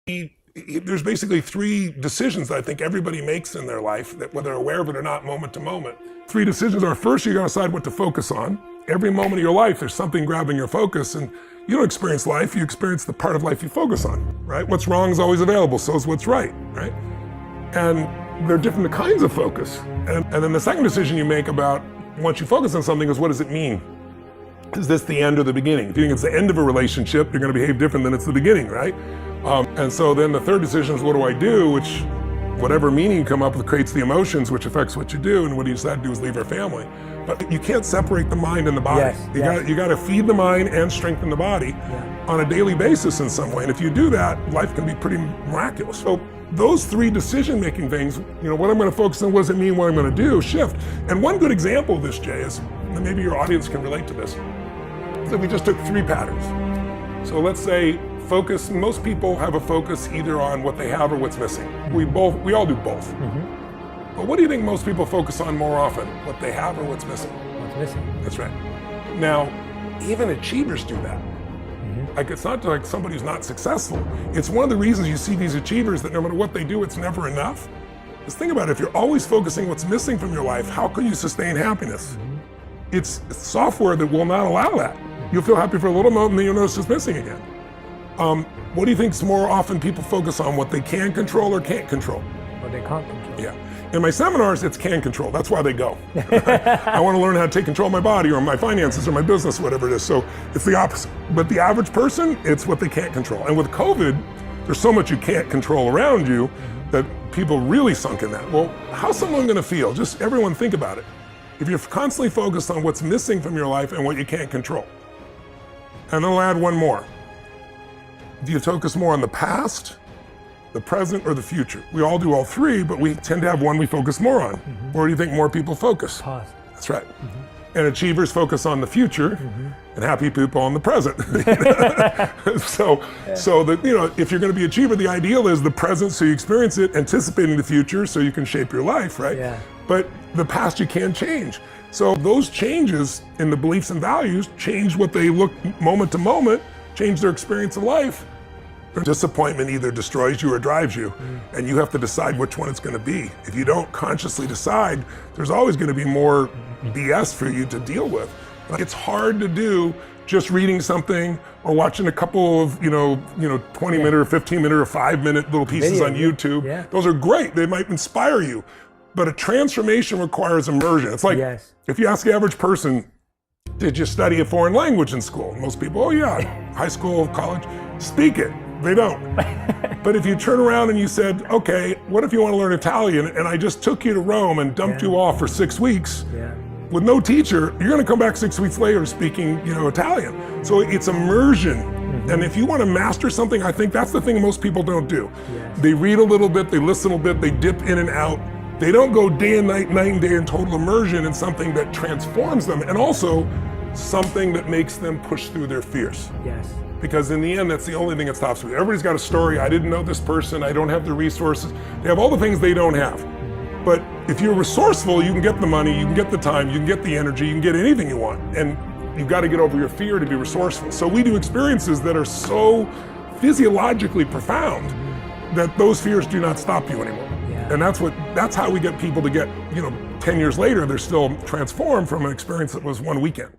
There's basically three decisions that I think everybody makes in their life, that whether they're aware of it or not, moment to moment. Three decisions are: first, you gotta decide what to focus on. Every moment of your life, there's something grabbing your focus, and you don't experience life, you experience the part of life you focus on, right? What's wrong is always available, so is what's right? And there are different kinds of focus. And then the second decision you make about once you focus on something is, what does it mean? Is this the end or the beginning? If you think it's the end of a relationship, you're gonna behave different than it's the beginning, right? And so then the third decision is, what do I do? Which, whatever meaning you come up with creates the emotions, which affects what you do, and what you decide to do is leave our family. But you can't separate the mind and the body. You gotta feed the mind and strengthen the body on a daily basis in some way. And if you do that, life can be pretty miraculous. So those three decision-making things, what I'm gonna focus on, what does it mean, what I'm gonna do, shift. And one good example of this, Jay, is, and maybe your audience can relate to this, is that we just took three patterns. So let's say focus, most people have a focus either on what they have or what's missing. We all do both. But what do you think most people focus on more often? What they have or what's missing? What's missing. That's right. Now, even achievers do that. Like, it's not like somebody who's not successful. It's one of the reasons you see these achievers that no matter what they do, it's never enough. Just think about it, if you're always focusing what's missing from your life, how can you sustain happiness? It's software that will not allow that. You'll feel happy for a little moment and then you'll notice it's missing again. What do you think's more often people focus on, what they can control or can't control? What they can't control. Yeah. In my seminars, it's can control. That's why they go. I want to learn how to take control of my body or my finances or my business, whatever it is. So it's the opposite. But the average person, it's what they can't control. And with COVID, there's so much you can't control around you that people really sunk in that. Well, how's someone going to feel? Just everyone think about it. If you're constantly focused on what's missing from your life and what you can't control. And then I'll add one more. Do you focus more on the past, the present, or the future? We all do all three, but we tend to have one we focus more on. Where do you think more people focus? Past. That's right. And achievers focus on the future, and happy people on the present. So that, if you're going to be an achiever, the ideal is the present, so you experience it, anticipating the future, so you can shape your life, right? Yeah. But the past you can't change. So those changes in the beliefs and values change what they look moment to moment, change their experience of life. Disappointment either destroys you or drives you, and you have to decide which one it's going to be. If you don't consciously decide, there's always going to be more BS for you to deal with. It's hard to do just reading something or watching a couple of 20-minute or 15-minute or 5-minute little pieces on YouTube. Yeah. Those are great. They might inspire you, but a transformation requires immersion. It's like if you ask the average person, did you study a foreign language in school? Most people, oh yeah, high school, college, speak it. They don't. But if you turn around and you said, okay, what if you want to learn Italian, and I just took you to Rome and dumped you off for 6 weeks with no teacher, you're going to come back 6 weeks later speaking, Italian. So it's immersion. And if you want to master something, I think that's the thing most people don't do. They read a little bit, they listen a little bit, they dip in and out. They don't go day and night, night and day in total immersion in something that transforms them, and also something that makes them push through their fears. Because in the end, that's the only thing that stops me. Everybody's got a story. I didn't know this person. I don't have the resources. They have all the things they don't have. But if you're resourceful, you can get the money, you can get the time, you can get the energy, you can get anything you want. And you've got to get over your fear to be resourceful. So we do experiences that are so physiologically profound that those fears do not stop you anymore. And that's how we get people to get, 10 years later, they're still transformed from an experience that was one weekend.